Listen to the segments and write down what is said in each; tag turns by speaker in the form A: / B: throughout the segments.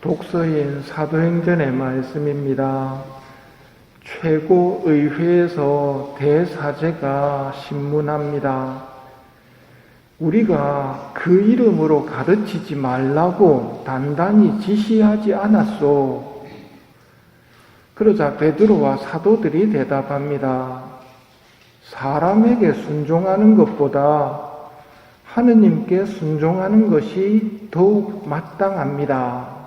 A: 독서인 사도행전의 말씀입니다. 최고의회에서 대사제가 신문합니다. 우리가 그 이름으로 가르치지 말라고 단단히 지시하지 않았소. 그러자 베드로와 사도들이 대답합니다. 사람에게 순종하는 것보다 하느님께 순종하는 것이 더욱 마땅합니다.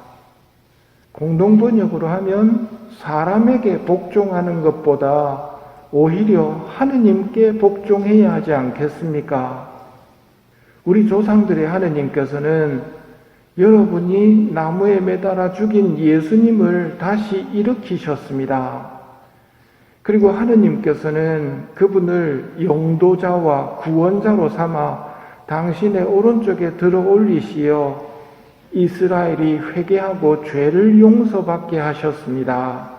A: 공동번역으로 하면 사람에게 복종하는 것보다 오히려 하느님께 복종해야 하지 않겠습니까? 우리 조상들의 하느님께서는 여러분이 나무에 매달아 죽인 예수님을 다시 일으키셨습니다. 그리고 하느님께서는 그분을 영도자와 구원자로 삼아 당신의 오른쪽에 들어 올리시어 이스라엘이 회개하고 죄를 용서받게 하셨습니다.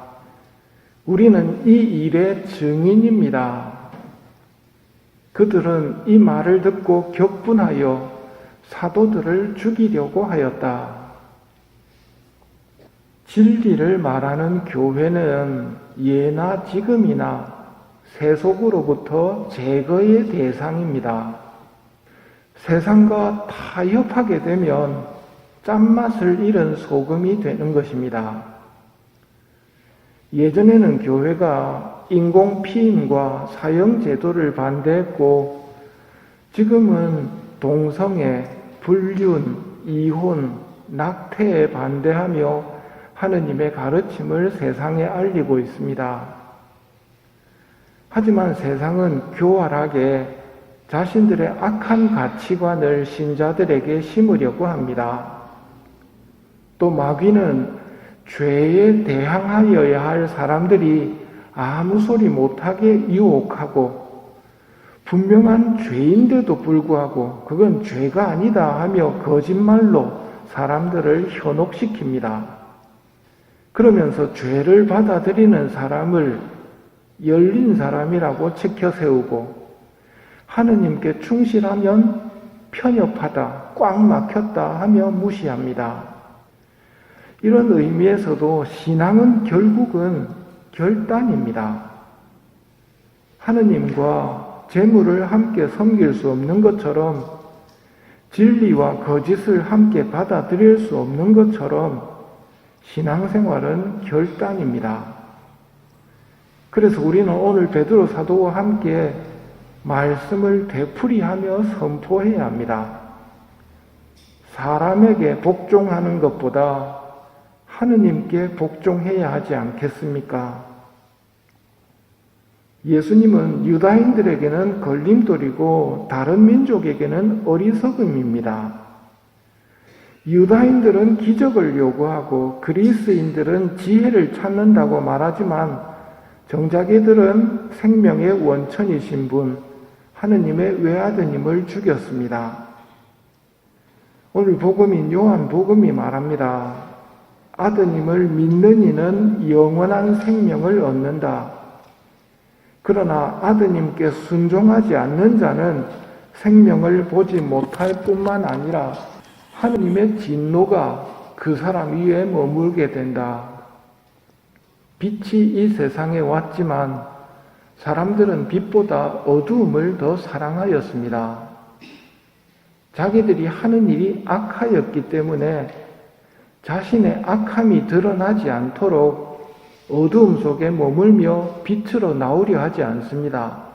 A: 우리는 이 일의 증인입니다. 그들은 이 말을 듣고 격분하여 사도들을 죽이려고 하였다. 진리를 말하는 교회는 예나 지금이나 세속으로부터 제거의 대상입니다. 세상과 타협하게 되면 짠맛을 잃은 소금이 되는 것입니다. 예전에는 교회가 인공피임과 사형제도를 반대했고 지금은 동성애, 불륜, 이혼, 낙태에 반대하며 하느님의 가르침을 세상에 알리고 있습니다. 하지만 세상은 교활하게 자신들의 악한 가치관을 신자들에게 심으려고 합니다. 또 마귀는 죄에 대항하여야 할 사람들이 아무 소리 못하게 유혹하고 분명한 죄인데도 불구하고 그건 죄가 아니다 하며 거짓말로 사람들을 현혹시킵니다. 그러면서 죄를 받아들이는 사람을 열린 사람이라고 치켜 세우고 하느님께 충실하면 편협하다, 꽉 막혔다 하며 무시합니다. 이런 의미에서도 신앙은 결국은 결단입니다. 하느님과 재물을 함께 섬길 수 없는 것처럼 진리와 거짓을 함께 받아들일 수 없는 것처럼 신앙생활은 결단입니다. 그래서 우리는 오늘 베드로 사도와 함께 말씀을 되풀이하며 선포해야 합니다. 사람에게 복종하는 것보다 하느님께 복종해야 하지 않겠습니까? 예수님은 유다인들에게는 걸림돌이고 다른 민족에게는 어리석음입니다. 유다인들은 기적을 요구하고 그리스인들은 지혜를 찾는다고 말하지만 정작 이들은 생명의 원천이신 분, 하느님의 외아드님을 죽였습니다. 오늘 복음인 요한복음이 말합니다. 아드님을 믿는 이는 영원한 생명을 얻는다. 그러나 아드님께 순종하지 않는 자는 생명을 보지 못할 뿐만 아니라 하느님의 진노가 그 사람 위에 머물게 된다. 빛이 이 세상에 왔지만 사람들은 빛보다 어두움을 더 사랑하였습니다. 자기들이 하는 일이 악하였기 때문에 자신의 악함이 드러나지 않도록 어두움 속에 머물며 빛으로 나오려 하지 않습니다.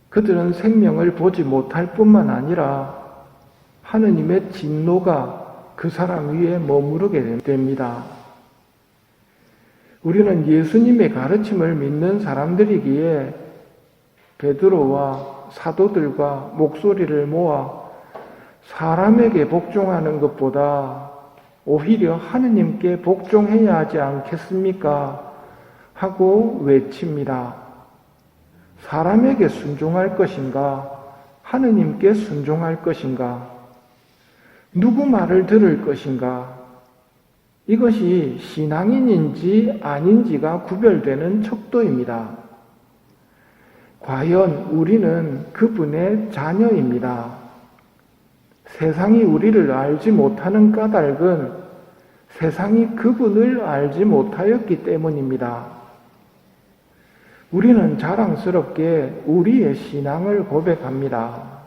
A: 그들은 생명을 보지 못할 뿐만 아니라 하느님의 진노가 그 사람 위에 머무르게 됩니다. 우리는 예수님의 가르침을 믿는 사람들이기에 베드로와 사도들과 목소리를 모아 사람에게 복종하는 것보다 오히려 하느님께 복종해야 하지 않겠습니까? 하고 외칩니다. 사람에게 순종할 것인가? 하느님께 순종할 것인가? 누구 말을 들을 것인가? 이것이 신앙인인지 아닌지가 구별되는 척도입니다. 과연 우리는 그분의 자녀입니다. 세상이 우리를 알지 못하는 까닭은 세상이 그분을 알지 못하였기 때문입니다. 우리는 자랑스럽게 우리의 신앙을 고백합니다.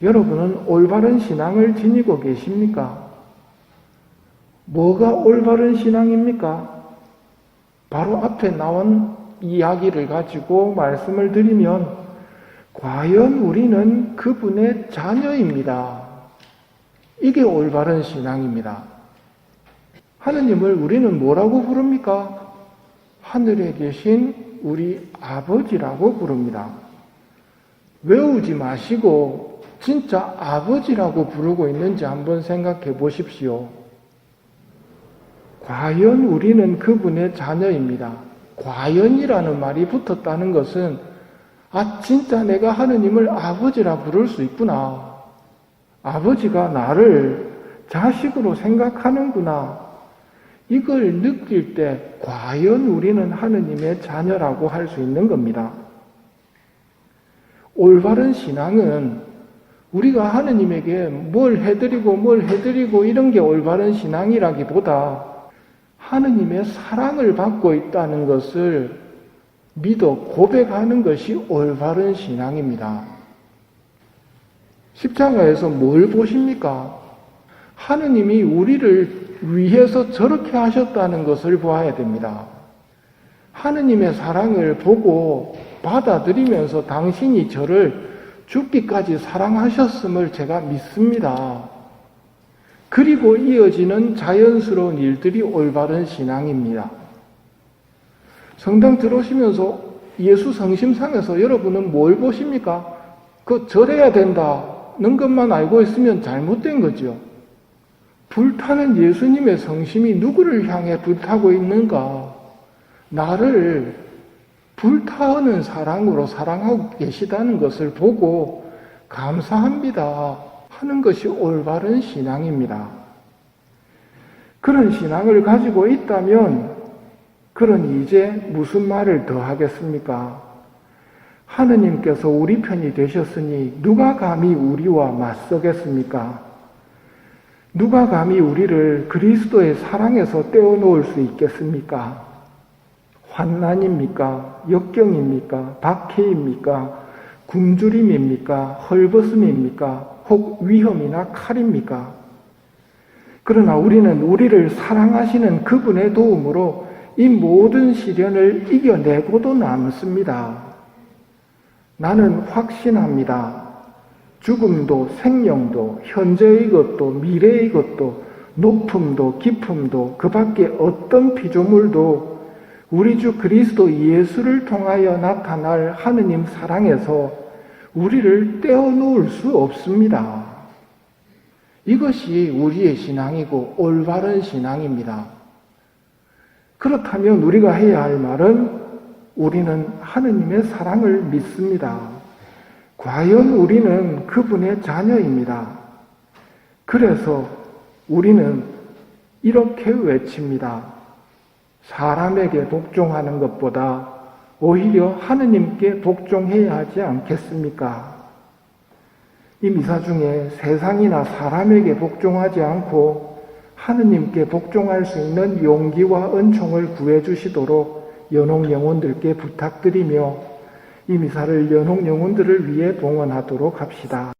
A: 여러분은 올바른 신앙을 지니고 계십니까? 뭐가 올바른 신앙입니까? 바로 앞에 나온 이야기를 가지고 말씀을 드리면 과연 우리는 그분의 자녀입니다. 이게 올바른 신앙입니다. 하느님을 우리는 뭐라고 부릅니까? 하늘에 계신 우리 아버지라고 부릅니다. 외우지 마시고 진짜 아버지라고 부르고 있는지 한번 생각해 보십시오. 과연 우리는 그분의 자녀입니다. 과연이라는 말이 붙었다는 것은 진짜 내가 하느님을 아버지라 부를 수 있구나. 아버지가 나를 자식으로 생각하는구나. 이걸 느낄 때 과연 우리는 하느님의 자녀라고 할 수 있는 겁니다. 올바른 신앙은 우리가 하느님에게 뭘 해드리고 이런 게 올바른 신앙이라기보다 하느님의 사랑을 받고 있다는 것을 믿어 고백하는 것이 올바른 신앙입니다. 십자가에서 뭘 보십니까? 하느님이 우리를 위해서 저렇게 하셨다는 것을 보아야 됩니다. 하느님의 사랑을 보고 받아들이면서 당신이 저를 죽기까지 사랑하셨음을 제가 믿습니다. 그리고 이어지는 자연스러운 일들이 올바른 신앙입니다. 성당 들어오시면서 예수 성심상에서 여러분은 뭘 보십니까? 절해야 된다는 것만 알고 있으면 잘못된 거죠. 불타는 예수님의 성심이 누구를 향해 불타고 있는가? 나를 불타오는 사랑으로 사랑하고 계시다는 것을 보고 감사합니다 하는 것이 올바른 신앙입니다. 그런 신앙을 가지고 있다면 그러니 이제 무슨 말을 더 하겠습니까? 하느님께서 우리 편이 되셨으니 누가 감히 우리와 맞서겠습니까? 누가 감히 우리를 그리스도의 사랑에서 떼어놓을 수 있겠습니까? 환난입니까? 역경입니까? 박해입니까? 굶주림입니까? 헐벗음입니까? 혹 위험이나 칼입니까? 그러나 우리는 우리를 사랑하시는 그분의 도움으로 이 모든 시련을 이겨내고도 남습니다. 나는 확신합니다. 죽음도 생명도 현재의 것도 미래의 것도 높음도 깊음도 그 밖에 어떤 피조물도 우리 주 그리스도 예수를 통하여 나타날 하느님 사랑에서 우리를 떼어놓을 수 없습니다. 이것이 우리의 신앙이고 올바른 신앙입니다. 그렇다면 우리가 해야 할 말은 우리는 하느님의 사랑을 믿습니다. 과연 우리는 그분의 자녀입니다. 그래서 우리는 이렇게 외칩니다. 사람에게 복종하는 것보다 오히려 하느님께 복종해야 하지 않겠습니까? 이 미사 중에 세상이나 사람에게 복종하지 않고 하느님께 복종할 수 있는 용기와 은총을 구해 주시도록 연옥 영혼들께 부탁드리며 이 미사를 연옥 영혼들을 위해 봉헌하도록 합시다.